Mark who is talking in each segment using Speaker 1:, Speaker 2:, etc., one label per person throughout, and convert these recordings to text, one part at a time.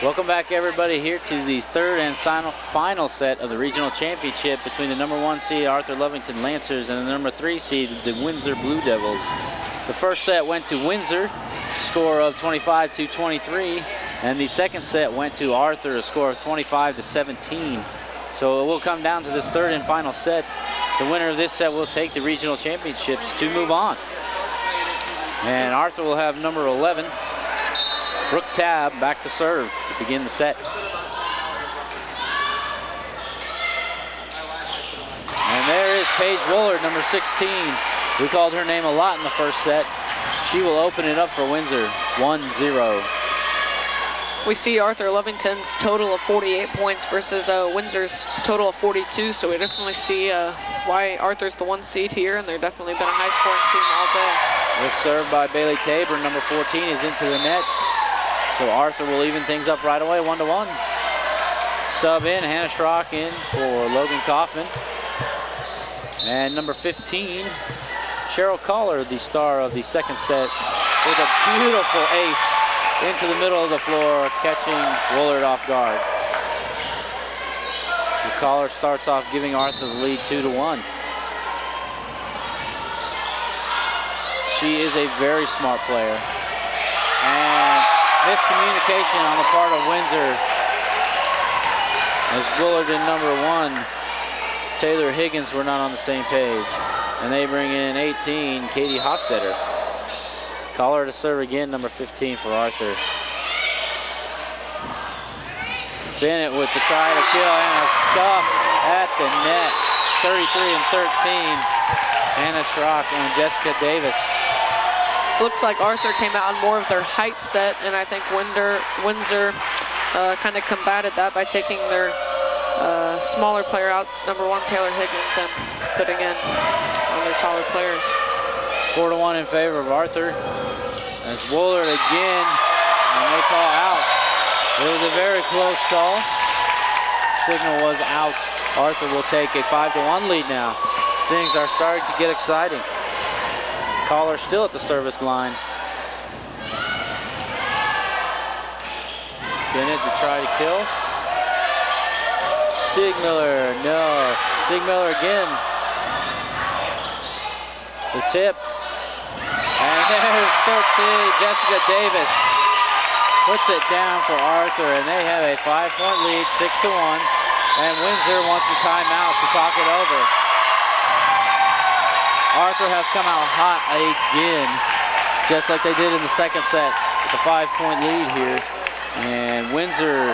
Speaker 1: Welcome back, everybody, here to the third and final set of the regional championship between the number 1 seed Arthur Lovington Lancers and the number 3 seed the Windsor Blue Devils. The first set went to Windsor, score of 25-23, and the second set went to Arthur, a score of 25-17. So it will come down to this third and final set. The winner of this set will take the regional championships to move on. And Arthur will have number 11, Brooke Tabb, back to serve to begin the set. And there is Paige Woolard, number 16. We called her name a lot in the first set. She will open it up for Windsor, 1-0.
Speaker 2: We see Arthur Lovington's total of 48 points versus Windsor's total of 42, so we definitely see why Arthur's the 1 seed here, and they've definitely been a high-scoring team all day.
Speaker 1: This serve by Bailey Tabor, number 14, is into the net. So Arthur will even things up right away, 1-1. Sub in, Hannah Schrock in for Logan Kaufman. And number 15, Cheryl Collar, the star of the second set, with a beautiful ace into the middle of the floor, catching Woolard off guard. The Collar starts off giving Arthur the lead 2-1. She is a very smart player. And miscommunication on the part of Windsor as Woolard and number 1, Taylor Higgins, were not on the same page. And they bring in 18, Katie Hostetter. Collar to serve again, number 15 for Arthur. Bennett with the try to kill and a stuff at the net. 33-13. Hannah Schrock and Jessica Davis.
Speaker 2: Looks like Arthur came out on more of their height set, and I think Windsor kind of combated that by taking their smaller player out, number 1 Taylor Higgins, and putting in one of their taller players.
Speaker 1: 4-1 in favor of Arthur. As Woolard again, and they call out. It was a very close call. Signal was out. Arthur will take a 5-1 lead now. Things are starting to get exciting. Collar still at the service line. Bennett to try to kill. Sigmiller, no. Sigmiller again. The tip. And there's 13, Jessica Davis puts it down for Arthur, and they have a 5-point lead, 6-1. And Windsor wants a timeout to talk it over. Arthur has come out hot again, just like they did in the second set with a 5-point lead here. And Windsor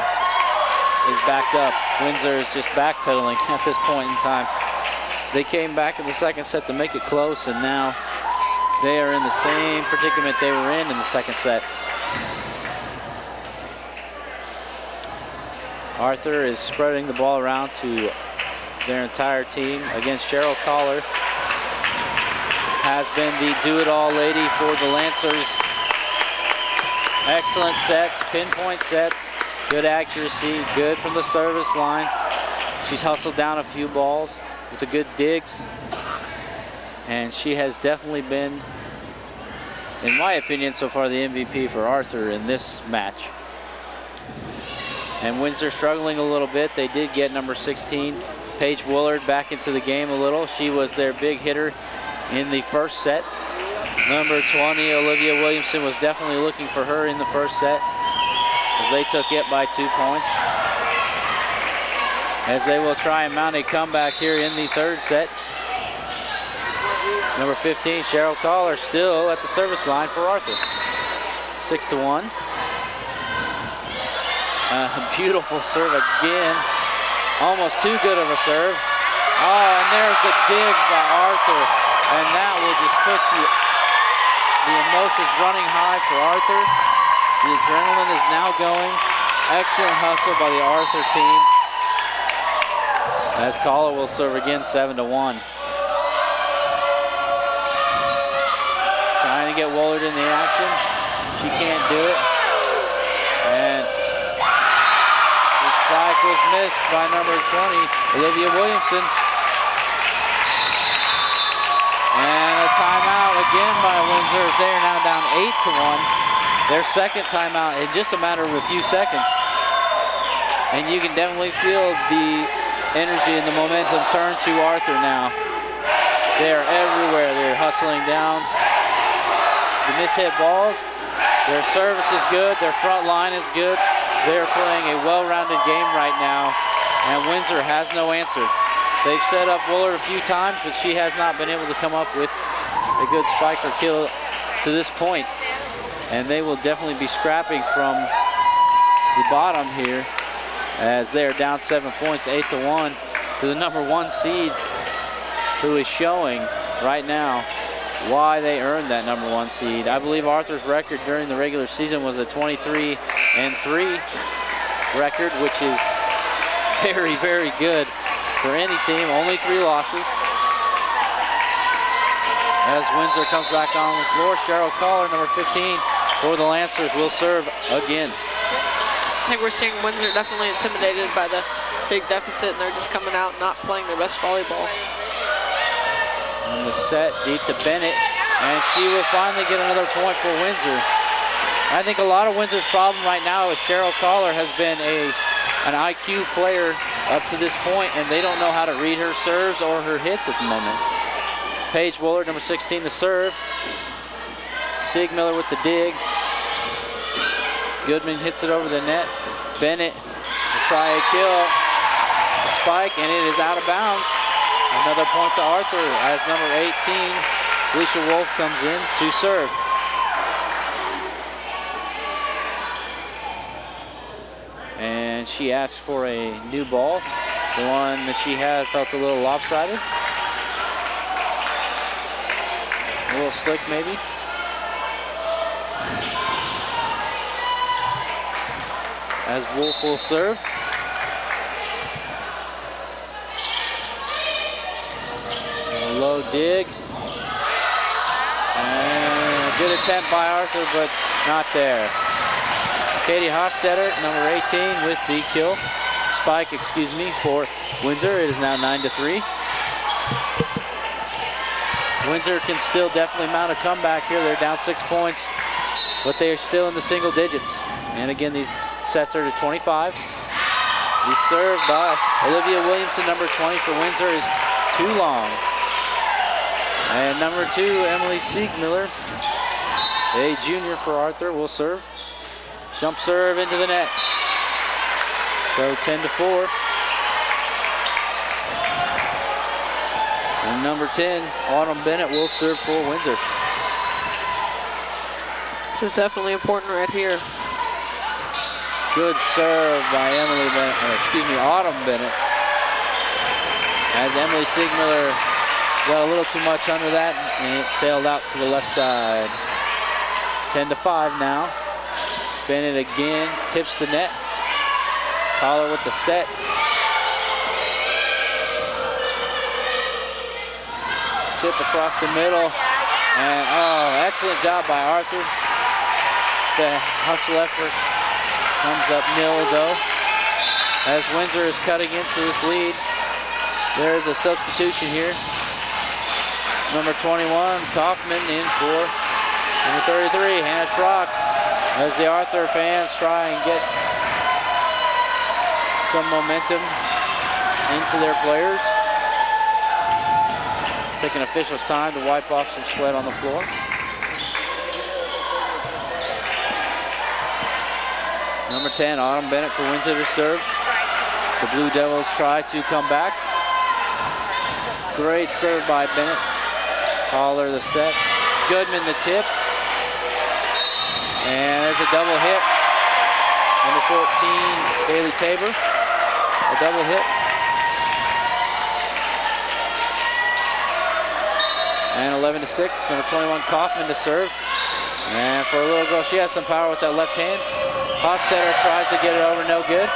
Speaker 1: is backed up. Windsor is just backpedaling at this point in time. They came back in the second set to make it close, and now they are in the same predicament they were in the second set. Arthur is spreading the ball around to their entire team against Cheryl Collar. Has been the do-it-all lady for the Lancers. Excellent sets, pinpoint sets, good accuracy, good from the service line. She's hustled down a few balls with the good digs. And she has definitely been, in my opinion, so far the MVP for Arthur in this match. And Windsor struggling a little bit. They did get number 16, Paige Woolard, back into the game a little. She was their big hitter in the first set. Number 20, Olivia Williamson, was definitely looking for her in the first set as they took it by 2 points. As they will try and mount a comeback here in the third set. Number 15, Cheryl Collar, still at the service line for Arthur. 6-1. Beautiful serve again. Almost too good of a serve. Oh, and there's the dig by Arthur. And that will just put the emotions running high for Arthur. The adrenaline is now going. Excellent hustle by the Arthur team. As Collar will serve again, 7-1. Trying to get Woolard in the action. She can't do it. And the spike was missed by number 20, Olivia Williamson. And a timeout again by Windsor. They are now down 8-1. Their second timeout in just a matter of a few seconds. And you can definitely feel the energy and the momentum turn to Arthur now. They're everywhere. They're hustling down the mishit balls. Their service is good. Their front line is good. They're playing a well-rounded game right now, and Windsor has no answer. They've set up Woolard a few times, but she has not been able to come up with a good spike or kill to this point. And they will definitely be scrapping from the bottom here as they're down 7 points, 8-1 to the number 1 seed, who is showing right now why they earned that number 1 seed. I believe Arthur's record during the regular season was a 23-3 record, which is very, very good for any team. Only 3 losses. As Windsor comes back on the floor, Cheryl Collar, number 15 for the Lancers, will serve again.
Speaker 2: I think we're seeing Windsor definitely intimidated by the big deficit, and they're just coming out not playing their best volleyball.
Speaker 1: On the set, deep to Bennett, and she will finally get another point for Windsor. I think a lot of Windsor's problem right now is Cheryl Collar has been an IQ player up to this point, and they don't know how to read her serves or her hits at the moment. Paige Woolard, number 16, to serve. Siegmiller with the dig. Goodman hits it over the net. Bennett will try a kill. A spike, and it is out of bounds. Another point to Arthur as number 18, Alicia Wolf, comes in to serve. And she asked for a new ball. The one that she had felt a little lopsided. A little slick, maybe. As Wolf will serve. A low dig. And a good attempt by Arthur, but not there. Katie Hostetter, number 18, with the kill. Spike, excuse me, for Windsor. It is now 9-3. Windsor can still definitely mount a comeback here. They're down 6 points, but they are still in the single digits. And again, these sets are to 25. The serve by Olivia Williamson, number 20 for Windsor, is too long. And number 2, Emily Siegmiller, a junior for Arthur, will serve. Jump serve into the net. So 10-4. And number 10, Autumn Bennett, will serve for Windsor.
Speaker 2: This is definitely important right here.
Speaker 1: Good serve by Emily Bennett, Autumn Bennett. As Emily Siegmiller got a little too much under that, and it sailed out to the left side. 10-5 now. Bennett again tips the net. Collar with the set. Tip across the middle. And oh, excellent job by Arthur. The hustle effort comes up nil though. As Windsor is cutting into this lead. There's a substitution here. Number 21, Kaufman, in for number 33, Hannah Schrock. As the Arthur fans try and get some momentum into their players. Taking officials' time to wipe off some sweat on the floor. Number 10, Autumn Bennett for Windsor to serve. The Blue Devils try to come back. Great serve by Bennett. Collar the set. Goodman the tip. And there's a double hit. Number 14, Bailey Tabor. A double hit. And 11-6, number 21, Kaufman to serve. And for a little girl, she has some power with that left hand. Hostetter tries to get it over, no good.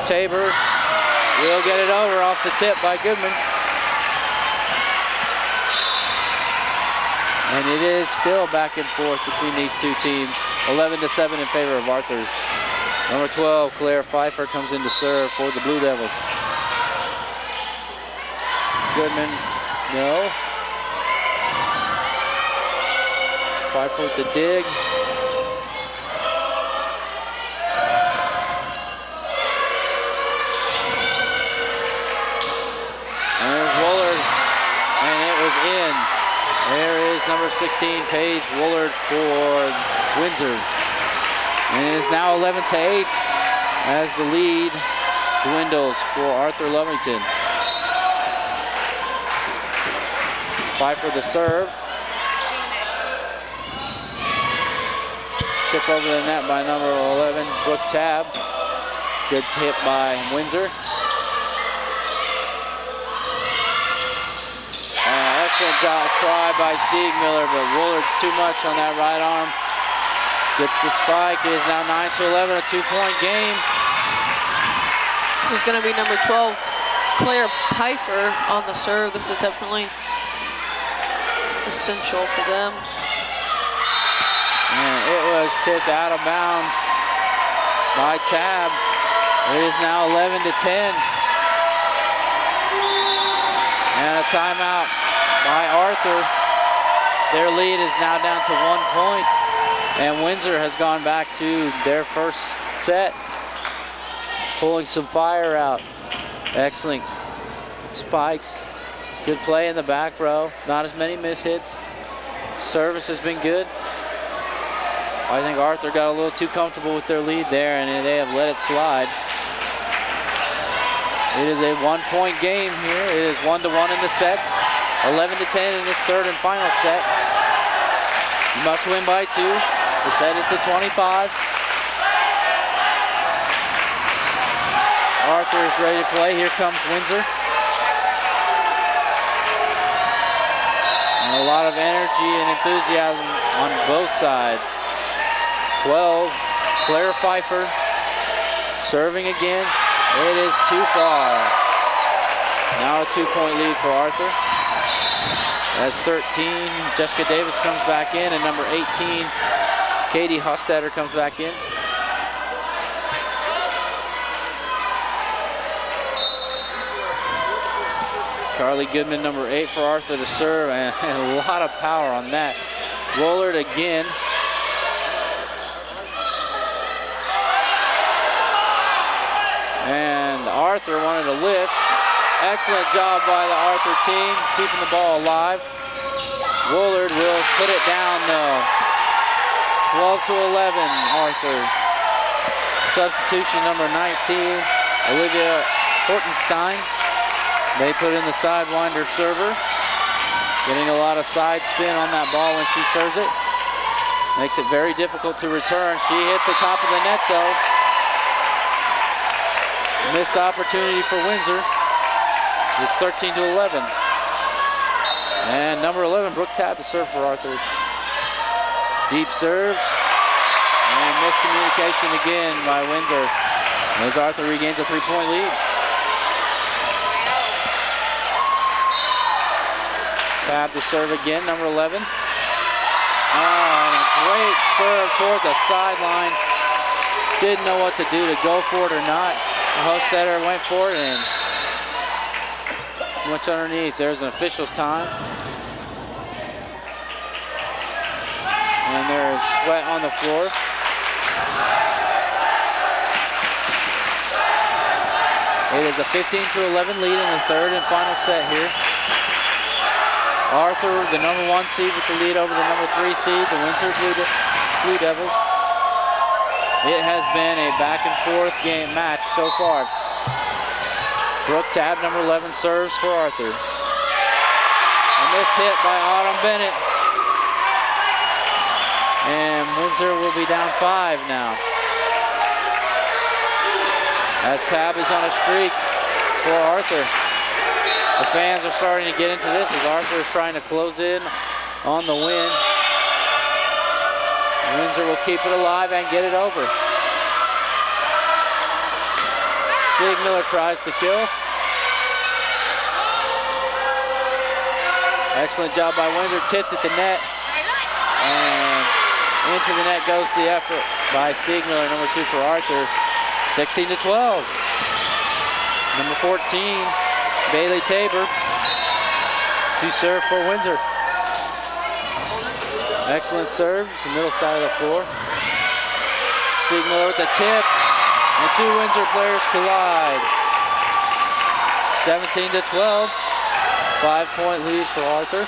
Speaker 1: Tabor will get it over off the tip by Goodman. And it is still back and forth between these two teams. 11-7 in favor of Arthur. Number 12, Claire Pfeiffer, comes in to serve for the Blue Devils. Goodman, no. Pfeiffer with the dig. number 16, Paige Woolard for Windsor. And it is now 11-8 as the lead dwindles for Arthur Lovington. Fight for the serve. Tip over the net by number 11, Brooke Tabb. Good hit by Windsor. Excellent job, try by Siegmiller, but Woolard too much on that right arm. Gets the spike. It is now 9-11, a 2-point game.
Speaker 2: This is going to be number 12, Claire Pfeiffer on the serve. This is definitely essential for them.
Speaker 1: And it was tipped out of bounds by Tabb. It is now 11-10. And a timeout by Arthur. Their lead is now down to 1 point. And Windsor has gone back to their first set, pulling some fire out. Excellent spikes. Good play in the back row. Not as many miss hits. Service has been good. I think Arthur got a little too comfortable with their lead there, and they have let it slide. It is a 1-point game here. It is 1-1 in the sets. 11-10 in this third and final set. You must win by 2. The set is to 25. Arthur is ready to play. Here comes Windsor. And a lot of energy and enthusiasm on both sides. 12, Claire Pfeiffer serving again. It is too far. Now a 2-point lead for Arthur. That's 13. Jessica Davis comes back in, and number 18, Katie Hostetter comes back in. Carly Goodman, number 8 for Arthur to serve, and a lot of power on that. Woolard again. And Arthur wanted to lift. Excellent job by the Arthur team, keeping the ball alive. Woolard will put it down though. 12-11, Arthur. Substitution number 19, Olivia Hortenstein. They put in the sidewinder server. Getting a lot of side spin on that ball when she serves it. Makes it very difficult to return. She hits the top of the net though. Missed opportunity for Windsor. It's 13-11. And number 11, Brooke Tabb to serve for Arthur. Deep serve. And miscommunication again by Windsor. As Arthur regains a 3-point lead. Tabb to serve again, number 11. And a great serve toward the sideline. Didn't know what to do, to go for it or not. Hostetter went for it and much underneath. There's an official's time. And there is sweat on the floor. It is a 15-11 lead in the third and final set here. Arthur, the number 1 seed, with the lead over the number 3 seed, the Windsor Blue Devils. It has been a back and forth game match so far. Brooke Tabb, number 11, serves for Arthur. A miss hit by Autumn Bennett. And Windsor will be down 5 now. As Tabb is on a streak for Arthur. The fans are starting to get into this as Arthur is trying to close in on the win. Windsor will keep it alive and get it over. Siegmiller tries to kill. Excellent job by Windsor, tipped at the net. And into the net goes the effort by Siegmiller, number 2 for Arthur. 16-12. Number 14, Bailey Tabor to serve for Windsor. Excellent serve to the middle side of the floor. Siegmiller with the tip, and 2 Windsor players collide. 17-12, 5-point lead for Arthur.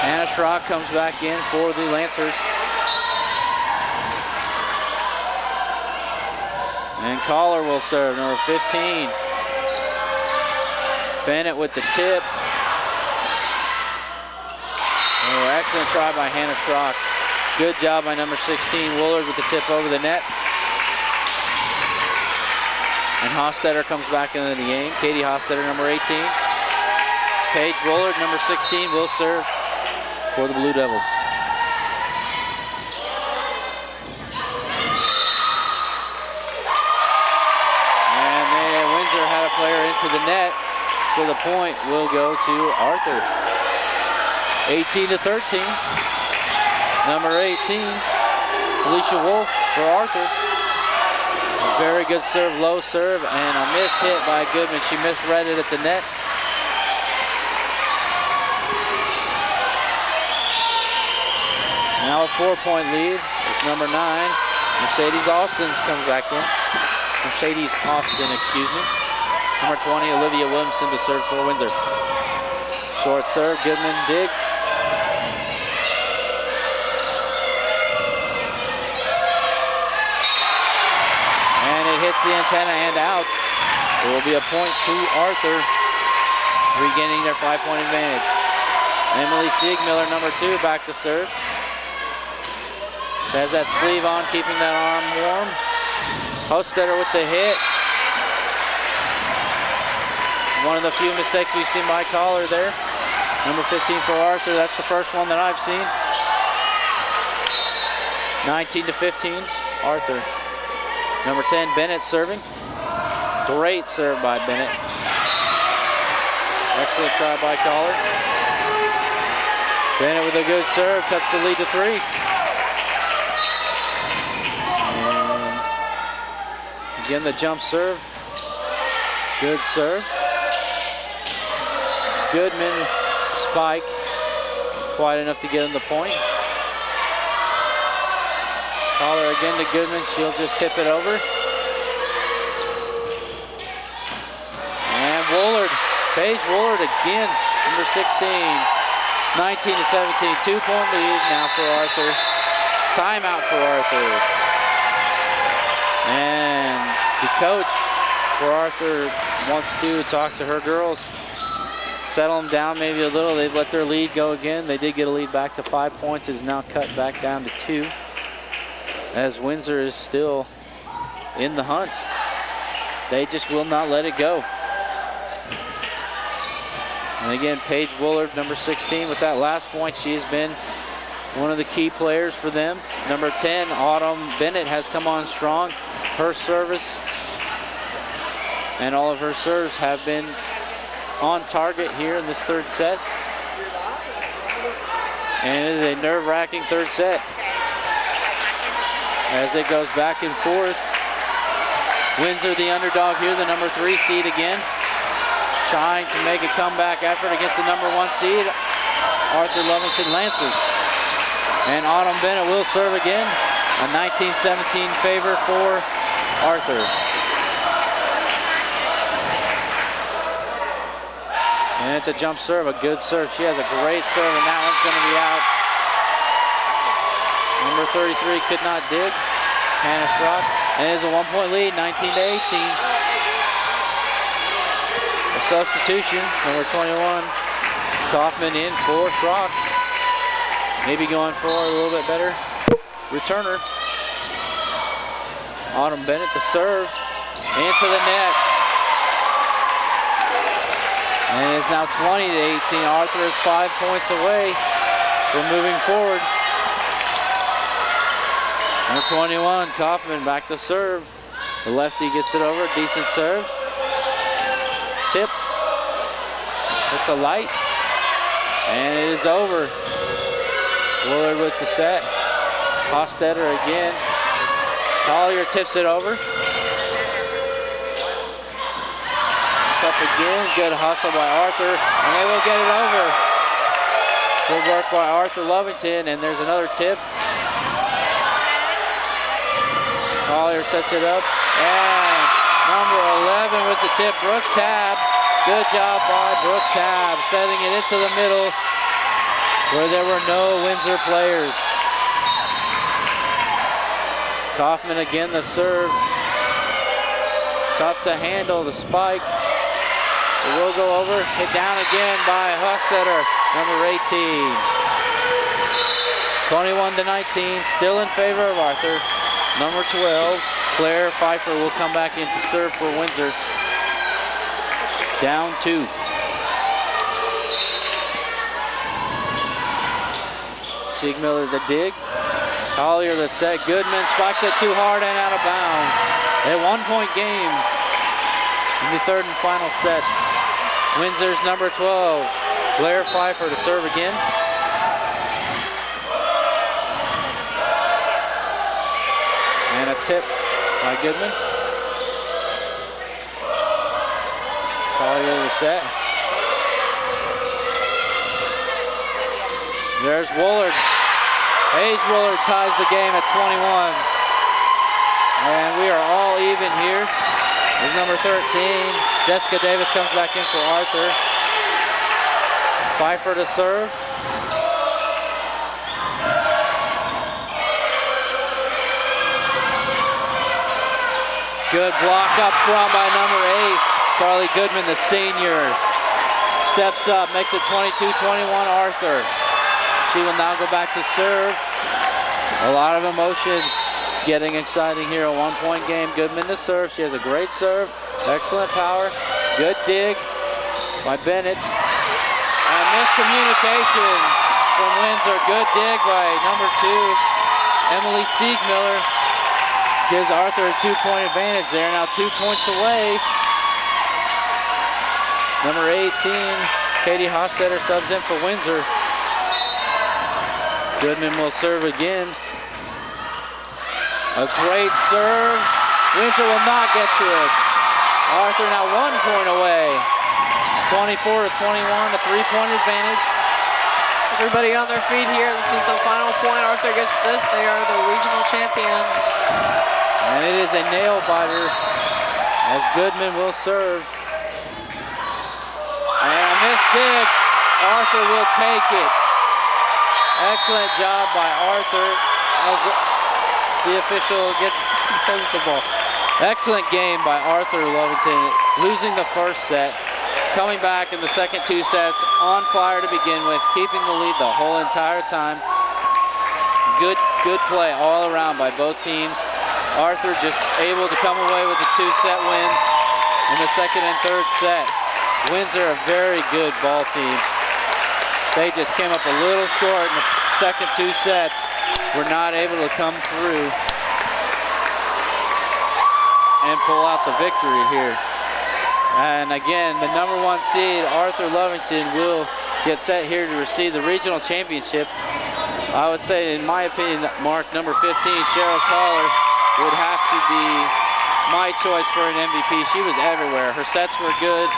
Speaker 1: Hannah Schrock comes back in for the Lancers. And Collar will serve, number 15. Bennett with the tip. Oh, excellent try by Hannah Schrock. Good job by number 16, Woolard, with the tip over the net. And Hostetter comes back into the game. Katie Hostetter, number 18. Paige Woolard, number 16, will serve for the Blue Devils. And Windsor had a player into the net, so the point will go to Arthur. 18-13. Number 18, Felicia Wolf for Arthur. A very good serve, low serve, and a miss hit by Goodman. She misread it at the net. Now a 4-point lead. It's number 9, Mercedes Austin comes back in. Mercedes Austin, excuse me. Number 20, Olivia Williamson to serve for Windsor. Short serve, Goodman digs. And it hits the antenna and out. It will be a point to Arthur, regaining their 5-point advantage. Emily Siegmiller, number 2, back to serve. She has that sleeve on, keeping that arm warm. Hostetter with the hit. One of the few mistakes we've seen by Collar there. Number 15 for Arthur, that's the first one that I've seen. 19-15, Arthur. Number 10, Bennett serving. Great serve by Bennett. Excellent try by Collar. Bennett with a good serve, cuts the lead to 3. And again, the jump serve. Good serve. Goodman spike. Quite enough to get him the point. Collar again to Goodman. She'll just tip it over. And Woolard, Paige Woolard again, number 16. 19-17, 2-point lead now for Arthur. Timeout for Arthur. And the coach for Arthur wants to talk to her girls. Settle them down maybe a little. They've let their lead go again. They did get a lead back to 5 points. It's now cut back down to 2. As Windsor is still in the hunt. They just will not let it go. And again, Paige Woolard, number 16, with that last point. She has been one of the key players for them. Number 10, Autumn Bennett, has come on strong. Her service and all of her serves have been on target here in this third set. And it is a nerve-wracking third set as it goes back and forth. Windsor, the underdog here, the number 3 seed again, trying to make a comeback effort against the number 1 seed, Arthur Lovington Lancers. And Autumn Bennett will serve again. A 19-17 favor for Arthur. And at the jump serve, a good serve. She has a great serve, and that one's going to be out. Number 33 could not dig. Hannah Schrock. And it is a 1-point lead, 19-18. A substitution, number 21, Kaufman in for Schrock. Maybe going for a little bit better returner. Autumn Bennett to serve into the net. And it's now 20-18. Arthur is 5 points away from moving forward. Number 21, Kaufman back to serve. The lefty gets it over, decent serve. Tip. It's a light. And it is over. Woolard with the set. Hostetter again. Collier tips it over. It's up again. Good hustle by Arthur. And they will get it over. Good work by Arthur Lovington. And there's another tip. Collier sets it up. And number 11 with the tip, Brooke Tabb. Good job by Brooke Tabb, setting it into the middle. where there were no Windsor players. Kaufman again the serve. Tough to handle the spike. It will go over, hit down again by Hofstetter, number 18. 21-19, still in favor of Arthur. Number 12, Claire Pfeiffer will come back in to serve for Windsor. Down 2. Siegmiller the dig. Collier the set. Goodman spikes it too hard and out of bounds. A 1-point game in the third and final set. Windsor's number 12, Claire Pfeiffer to serve again. And a tip by Goodman. Collier the set. There's Woolard. Paige Woolard ties the game at 21. And we are all even here. There's number 13. Jessica Davis comes back in for Arthur. Pfeiffer to serve. Good block up front by number 8. Carly Goodman, the senior. Steps up, makes it 22-21 Arthur. She will now go back to serve. A lot of emotions. It's getting exciting here. A 1-point game. Goodman to serve. She has a great serve. Excellent power. Good dig by Bennett. And miscommunication from Windsor. Good dig by number 2, Emily Siegmiller. Gives Arthur a 2-point advantage there. Now 2 points away. Number 18, Katie Hofstetter subs in for Windsor. Goodman will serve again. A great serve. Windsor will not get to it. Arthur now 1 point away. 24-21, a 3-point advantage.
Speaker 2: Everybody on their feet here. This is the final point. Arthur gets this. They are the regional champions.
Speaker 1: And it is a nail biter as Goodman will serve. And a missed dig. Arthur will take it. Excellent job by Arthur as the official gets the ball. Excellent game by Arthur Lovington, losing the first set, coming back in the second 2 sets, on fire to begin with, keeping the lead the whole entire time. Good play all around by both teams. Arthur just able to come away with the 2-set wins in the second and third set. Windsor, a very good ball team. They just came up a little short in the second 2 sets. Were not able to come through and pull out the victory here. And again, the number 1 seed, Arthur Lovington, will get set here to receive the regional championship. I would say, in my opinion, Mark, number 15, Cheryl Collar, would have to be my choice for an MVP. She was everywhere. Her sets were good.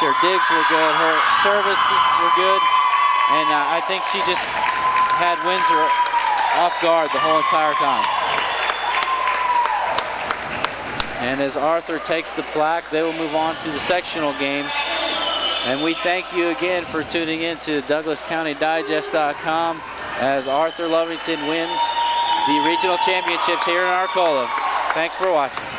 Speaker 1: Her digs were good. Her services were good. And I think she just had Windsor off guard the whole entire time. And as Arthur takes the plaque, they will move on to the sectional games. And we thank you again for tuning in to DouglasCountyDigest.com as Arthur Lovington wins the regional championships here in Arcola. Thanks for watching.